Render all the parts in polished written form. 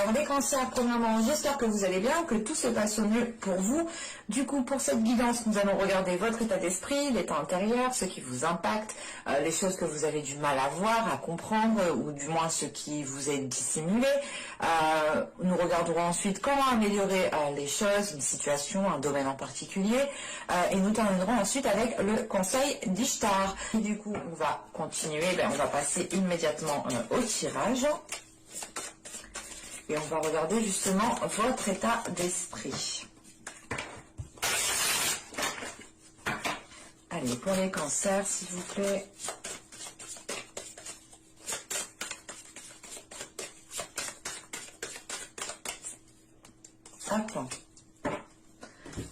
Alors les cancers, premièrement, j'espère que vous allez bien, que tout se passe au mieux pour vous. Du coup, pour cette guidance, nous allons regarder votre état d'esprit, l'état intérieur, ce qui vous impacte, les choses que vous avez du mal à voir, à comprendre, ou du moins ce qui vous est dissimulé. Nous regarderons ensuite comment améliorer les choses, une situation, un domaine en particulier. Et nous terminerons ensuite avec le conseil d'Ishtar. Du coup, on va continuer, on va passer immédiatement au tirage. Et on va regarder justement votre état d'esprit. Allez, pour les cancers, s'il vous plaît. Hop.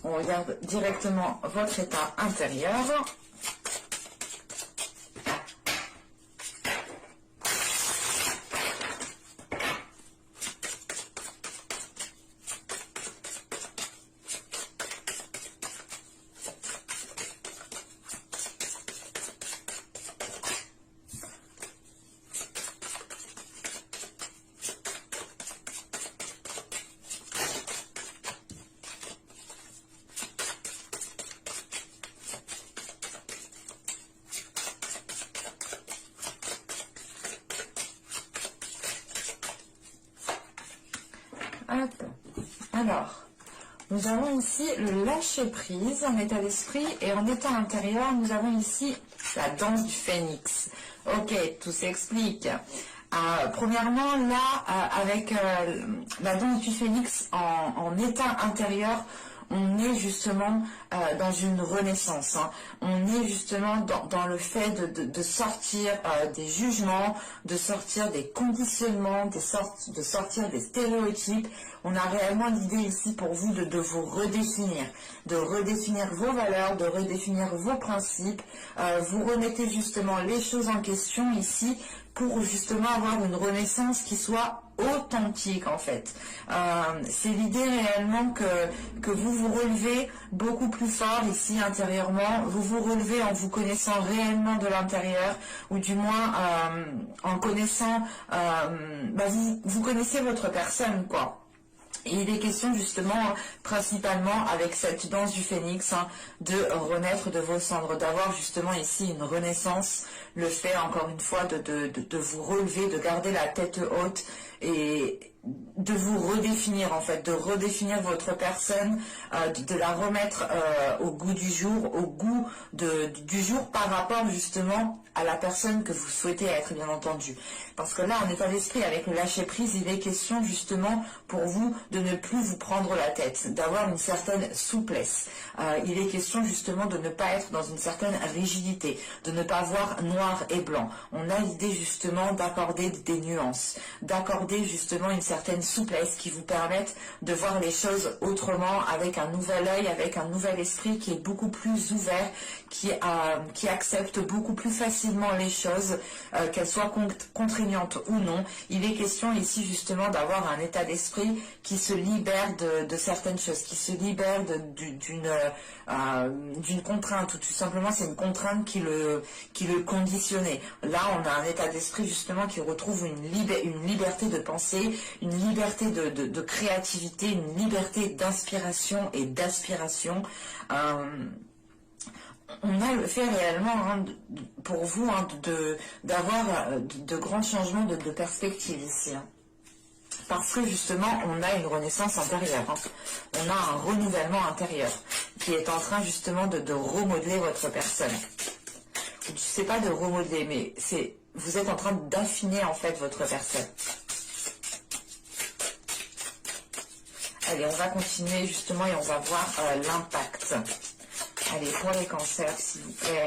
On regarde directement votre état intérieur. Hop. Alors, nous avons ici le lâcher prise en état d'esprit et en état intérieur, nous avons ici la danse du phénix. Ok, tout s'explique. Premièrement, là, avec la danse du phénix en état intérieur, on est justement dans une renaissance. Hein. On est justement dans le fait de sortir des jugements, de sortir des conditionnements, de sortir des stéréotypes. On a réellement l'idée ici pour vous de vous redéfinir vos valeurs, de redéfinir vos principes. Vous remettez justement les choses en question ici pour justement avoir une renaissance qui soit authentique en fait. C'est l'idée réellement que vous vous relevez beaucoup plus fort ici intérieurement, vous vous relevez en vous connaissant réellement de l'intérieur, ou du moins en connaissant, vous connaissez votre personne quoi. Et il est question justement, principalement avec cette danse du phénix, de renaître de vos cendres, d'avoir justement ici une renaissance, le fait encore une fois de vous relever, de garder la tête haute et de vous redéfinir en fait, de redéfinir votre personne, de la remettre au goût du jour, du jour par rapport justement à la personne que vous souhaitez être, bien entendu. Parce que là, en état d'esprit, avec le lâcher prise, il est question justement pour vous de ne plus vous prendre la tête, d'avoir une certaine souplesse. Il est question justement de ne pas être dans une certaine rigidité, de ne pas voir noir et blanc. On a l'idée justement d'accorder des nuances, d'accorder justement une certaine souplesse qui vous permette de voir les choses autrement, avec un nouvel œil, avec un nouvel esprit qui est beaucoup plus ouvert, qui accepte beaucoup plus facilement les choses, qu'elles soient contraignantes ou non. Il est question ici justement d'avoir un état d'esprit qui se libère de certaines choses, qui se libère d'une contrainte, ou tout simplement c'est une contrainte qui le conditionnait. Là on a un état d'esprit justement qui retrouve une liberté de penser, une liberté de créativité, une liberté d'inspiration et d'aspiration. On a le fait réellement pour vous d'avoir de grands changements de perspective ici. Parce que justement, on a une renaissance intérieure. On a un renouvellement intérieur qui est en train justement de remodeler votre personne. Je ne sais pas de remodeler, mais vous êtes en train d'affiner en fait votre personne. Allez, on va continuer justement et on va voir l'impact. Allez, pour les cancers, s'il vous plaît.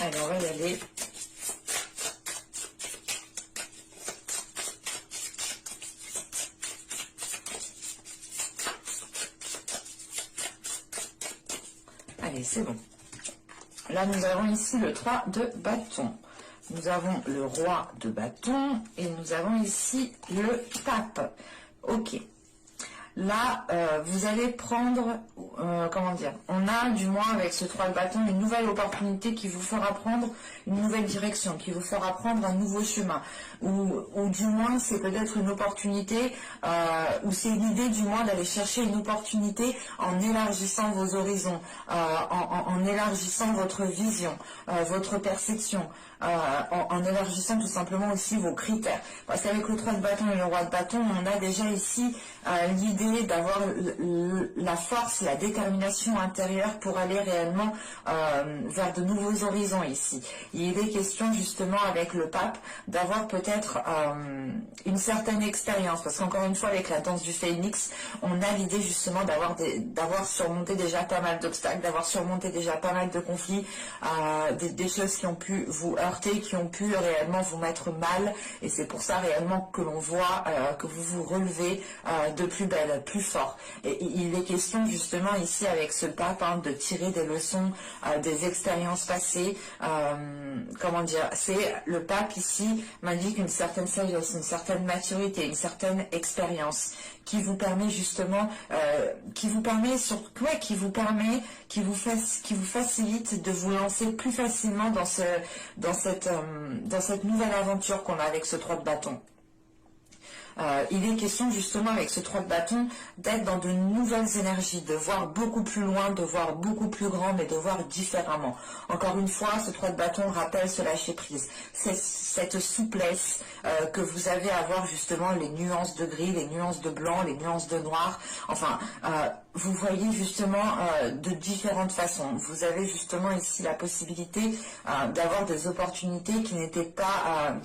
Allez, on va y aller. Allez, c'est bon. Là, nous avons ici le 3 de bâton. Nous avons le roi de bâton et nous avons ici le pape. Ok. Là, vous allez prendre, comment dire, on a du moins avec ce 3 de bâton une nouvelle opportunité qui vous fera prendre une nouvelle direction, qui vous fera prendre un nouveau chemin. Ou du moins, c'est peut-être une opportunité, ou c'est l'idée du moins d'aller chercher une opportunité en élargissant vos horizons, en élargissant votre vision, votre perception, en élargissant tout simplement aussi vos critères. Parce qu'avec le 3 de bâton et le roi de bâton, on a déjà ici l'idée d'avoir la force, la détermination intérieure pour aller réellement vers de nouveaux horizons ici. Il est question justement avec le pape d'avoir peut-être une certaine expérience, parce qu'encore une fois avec la danse du phénix, on a l'idée justement d'avoir surmonté déjà pas mal d'obstacles, d'avoir surmonté déjà pas mal de conflits, des choses qui ont pu vous heurter, qui ont pu réellement vous mettre mal, et c'est pour ça réellement que l'on voit que vous vous relevez de plus belle, plus fort. Et il est question justement ici avec ce pape de tirer des leçons des expériences passées. Comment dire, c'est le pape ici m'indique une certaine sagesse, une certaine maturité, une certaine expérience qui vous permet justement, qui vous facilite de vous lancer plus facilement dans cette nouvelle aventure qu'on a avec ce 3 de bâton. Il est question justement avec ce 3 de bâton d'être dans de nouvelles énergies, de voir beaucoup plus loin, de voir beaucoup plus grand, mais de voir différemment. Encore une fois, ce 3 de bâton rappelle ce lâcher prise, cette souplesse que vous avez à voir justement les nuances de gris, les nuances de blanc, les nuances de noir. Enfin, vous voyez justement de différentes façons. Vous avez justement ici la possibilité d'avoir des opportunités qui n'étaient pas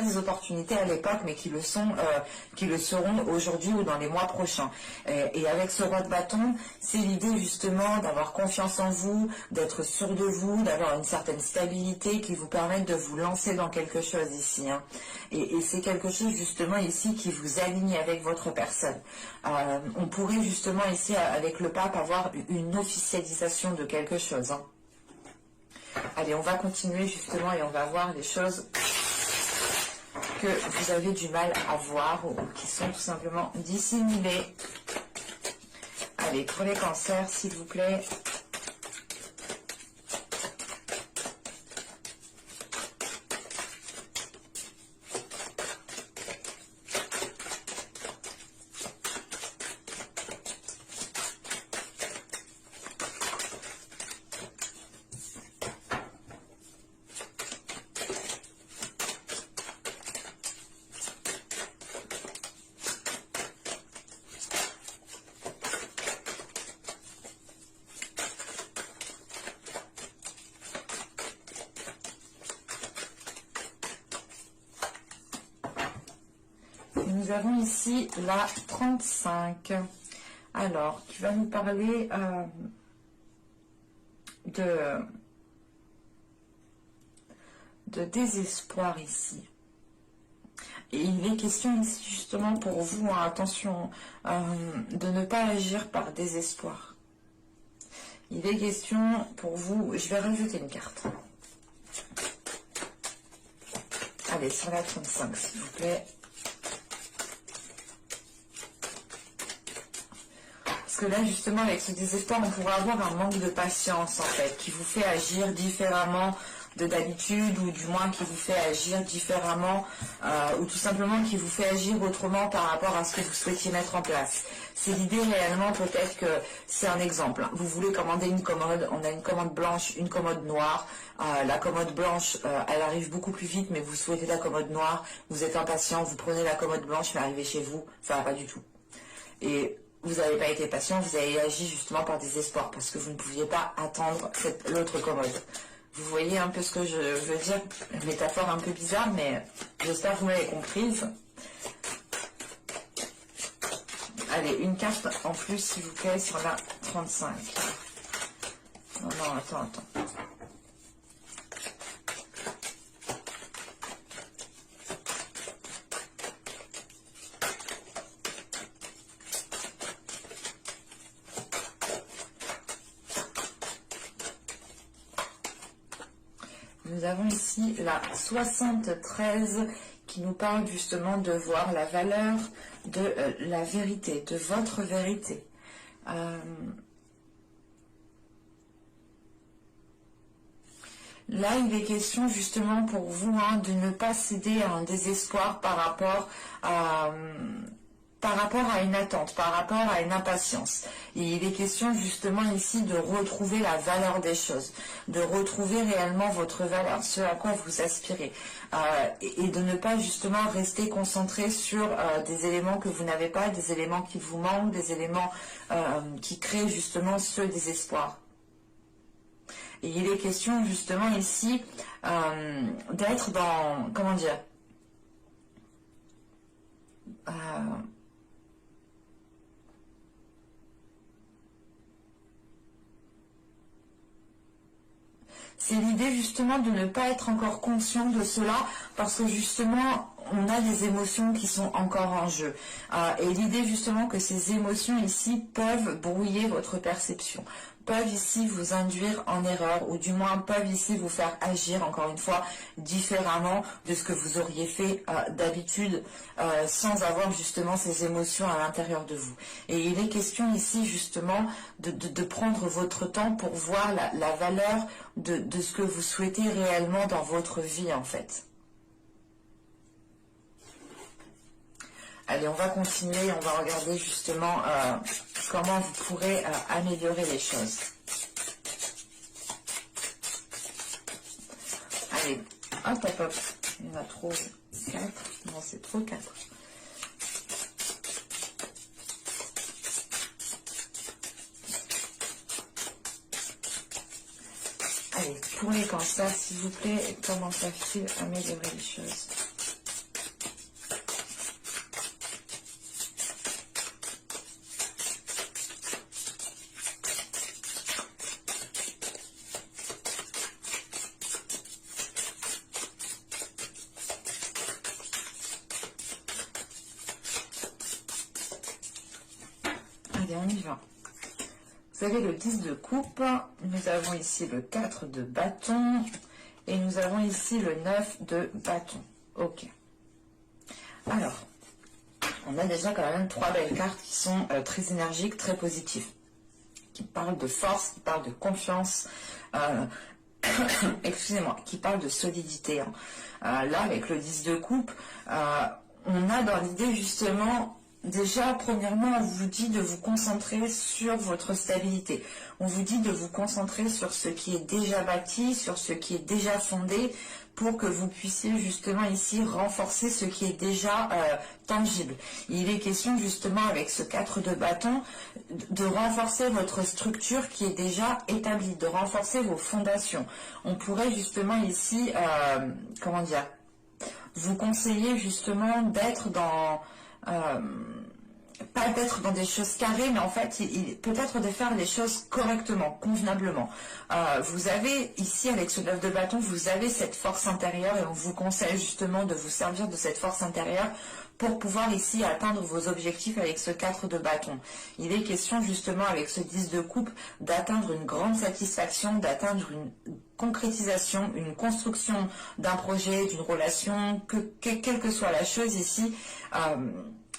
des opportunités à l'époque, mais qui le seront aujourd'hui ou dans les mois prochains. Et avec ce roi de bâton, c'est l'idée justement d'avoir confiance en vous, d'être sûr de vous, d'avoir une certaine stabilité qui vous permette de vous lancer dans quelque chose ici. Et c'est quelque chose justement ici qui vous aligne avec votre personne. On pourrait justement ici avec le pape avoir une officialisation de quelque chose. Allez, on va continuer justement et on va voir les choses que vous avez du mal à voir ou qui sont tout simplement dissimulées. Allez, pour les cancers, s'il vous plaît. Nous avons ici la 35. Alors, qui va nous parler de désespoir ici. Et il est question ici justement pour vous, attention, de ne pas agir par désespoir. Il est question pour vous, je vais rajouter une carte. Allez, sur la 35, s'il vous plaît. Parce que là, justement, avec ce désespoir, on pourrait avoir un manque de patience, en fait, qui vous fait agir différemment de d'habitude, ou du moins qui vous fait agir différemment, ou tout simplement qui vous fait agir autrement par rapport à ce que vous souhaitiez mettre en place. C'est l'idée réellement, peut-être que c'est un exemple. Vous voulez commander une commode, on a une commande blanche, une commode noire. La commode blanche, elle arrive beaucoup plus vite, mais vous souhaitez la commode noire, vous êtes impatient, vous prenez la commode blanche, mais arrivez chez vous, ça va pas du tout. Et vous n'avez pas été patient, vous avez agi justement par désespoir, parce que vous ne pouviez pas attendre l'autre commode. Vous voyez un peu ce que je veux dire, une métaphore un peu bizarre, mais j'espère que vous m'avez comprise. Allez, une carte en plus, s'il vous plaît, sur la 35. Non, attends. nous avons ici la 73 qui nous parle justement de voir la valeur de la vérité, de votre vérité. Là, il est question justement pour vous de ne pas céder à un désespoir par rapport à une attente, par rapport à une impatience. Et il est question justement ici de retrouver la valeur des choses, de retrouver réellement votre valeur, ce à quoi vous aspirez, et de ne pas justement rester concentré sur des éléments que vous n'avez pas, des éléments qui vous manquent, des éléments qui créent justement ce désespoir. Et il est question justement ici d'être dans, comment dire, c'est l'idée justement de ne pas être encore conscient de cela parce que justement on a des émotions qui sont encore en jeu. Et l'idée justement que ces émotions ici peuvent brouiller votre perception, peuvent ici vous induire en erreur ou du moins peuvent ici vous faire agir encore une fois différemment de ce que vous auriez fait d'habitude sans avoir justement ces émotions à l'intérieur de vous. Et il est question ici justement de prendre votre temps pour voir la valeur de ce que vous souhaitez réellement dans votre vie en fait. Allez, on va continuer, on va regarder justement comment vous pourrez améliorer les choses. Allez, hop, hop, hop. Il y en a trop 4. Non, c'est trop 4. Allez, pour les cancers, s'il vous plaît, comment ça fait améliorer les choses? Allez, on y va. Vous avez le 10 de coupe, nous avons ici le 4 de bâton et nous avons ici le 9 de bâton. Ok. Alors, on a déjà quand même 3 belles cartes qui sont très énergiques, très positives, qui parlent de force, qui parlent de confiance, excusez-moi, qui parlent de solidité. Là, avec le 10 de coupe, on a dans l'idée justement... Déjà, premièrement, on vous dit de vous concentrer sur votre stabilité. On vous dit de vous concentrer sur ce qui est déjà bâti, sur ce qui est déjà fondé, pour que vous puissiez justement ici renforcer ce qui est déjà tangible. Il est question justement avec ce 4 de bâton de renforcer votre structure qui est déjà établie, de renforcer vos fondations. On pourrait justement ici, comment dire, vous conseiller justement d'être dans... pas d'être dans des choses carrées, mais en fait, peut-être de faire les choses correctement, convenablement. Vous avez ici, avec ce 9 de bâton, vous avez cette force intérieure et on vous conseille justement de vous servir de cette force intérieure pour pouvoir ici atteindre vos objectifs avec ce 4 de bâton. Il est question justement avec ce 10 de coupe d'atteindre une grande satisfaction, d'atteindre une concrétisation, une construction d'un projet, d'une relation, quelle que soit la chose ici,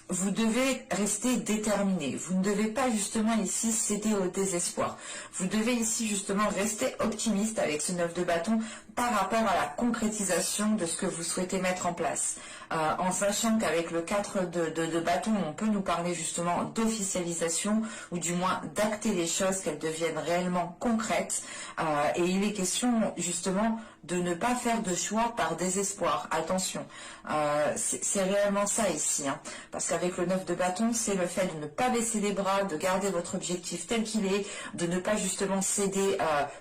vous devez rester déterminé. Vous ne devez pas justement ici céder au désespoir. Vous devez ici justement rester optimiste avec ce 9 de bâton par rapport à la concrétisation de ce que vous souhaitez mettre en place. En sachant qu'avec le 4 de bâton, on peut nous parler justement d'officialisation ou du moins d'acter les choses, qu'elles deviennent réellement concrètes. Et il est question justement de ne pas faire de choix par désespoir. Attention, c'est réellement ça ici. Parce qu'avec le 9 de bâton, c'est le fait de ne pas baisser les bras, de garder votre objectif tel qu'il est, de ne pas justement céder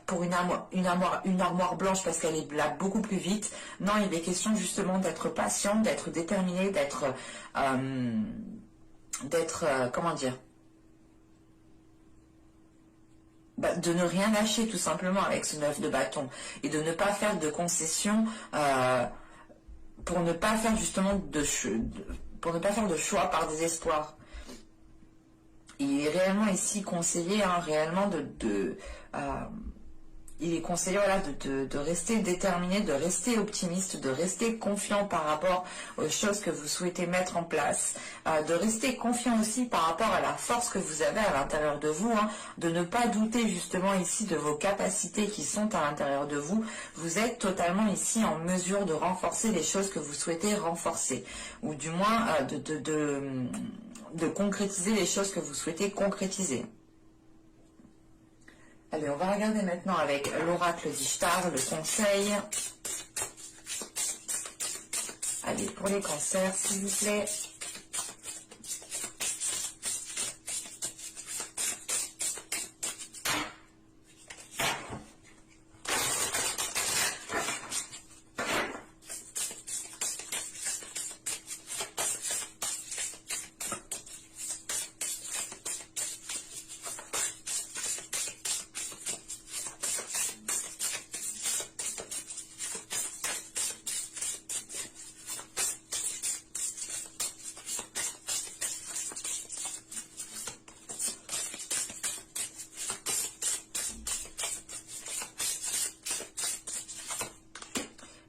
pour une armoire blanche parce qu'elle est là beaucoup plus vite. Non, il est question justement d'être patient, d'être déterminé, d'être comment dire, de ne rien lâcher tout simplement avec ce 9 de bâton et de ne pas faire de concessions pour ne pas faire justement pour ne pas faire de choix par désespoir. Il est réellement ici conseillé réellement il est conseillé voilà, de rester déterminé, de rester optimiste, de rester confiant par rapport aux choses que vous souhaitez mettre en place, de rester confiant aussi par rapport à la force que vous avez à l'intérieur de vous, hein, de ne pas douter justement ici de vos capacités qui sont à l'intérieur de vous. Vous êtes totalement ici en mesure de renforcer les choses que vous souhaitez renforcer, ou du moins de concrétiser les choses que vous souhaitez concrétiser. Allez, on va regarder maintenant avec l'oracle d'Ishtar, le conseil. Allez, pour les cancers, s'il vous plaît.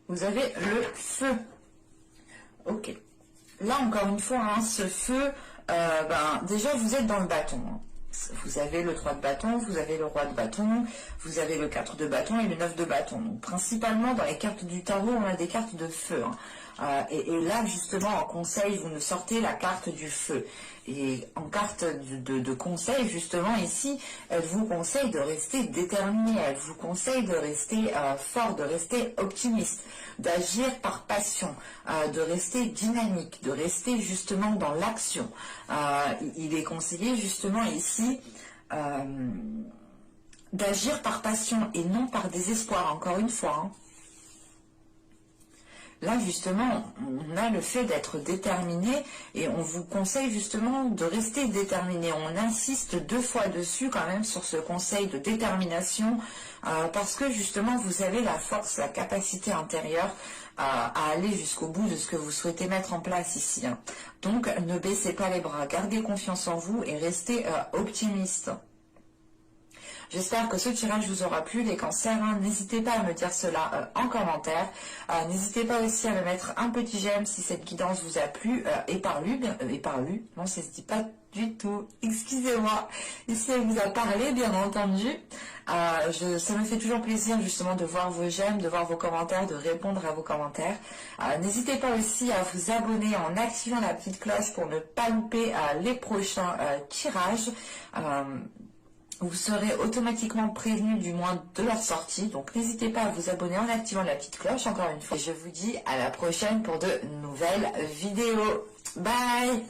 Vous avez le feu. Ok. Là, encore une fois, hein, ce feu, déjà, vous êtes dans le bâton. Hein. Vous avez le 3 de bâton, vous avez le roi de bâton, vous avez le 4 de bâton et le 9 de bâton. Donc, principalement, dans les cartes du tarot, on a des cartes de feu. Hein. Et là, justement, en conseil, vous nous sortez la carte du feu. Et en carte de conseil, justement, ici, elle vous conseille de rester déterminé, elle vous conseille de rester fort, de rester optimiste, d'agir par passion, de rester dynamique, de rester justement dans l'action. Il est conseillé, justement, ici, d'agir par passion et non par désespoir, encore une fois. Hein. Là, justement, on a le fait d'être déterminé et on vous conseille justement de rester déterminé. On insiste 2 fois dessus quand même sur ce conseil de détermination parce que justement, vous avez la force, la capacité intérieure à aller jusqu'au bout de ce que vous souhaitez mettre en place ici. Hein. Donc, ne baissez pas les bras, gardez confiance en vous et restez optimiste. J'espère que ce tirage vous aura plu, les cancers. Hein. N'hésitez pas à me dire cela en commentaire. N'hésitez pas aussi à me mettre un petit j'aime si cette guidance vous a plu et parlu. Non, ça ne se dit pas du tout. Excusez-moi. Ici, elle vous a parlé, bien entendu. Ça me fait toujours plaisir justement de voir vos j'aime, de voir vos commentaires, de répondre à vos commentaires. N'hésitez pas aussi à vous abonner en activant la petite cloche pour ne pas louper les prochains tirages. Vous serez automatiquement prévenu du moins de leur sortie. Donc n'hésitez pas à vous abonner en activant la petite cloche encore une fois. Et je vous dis à la prochaine pour de nouvelles vidéos. Bye!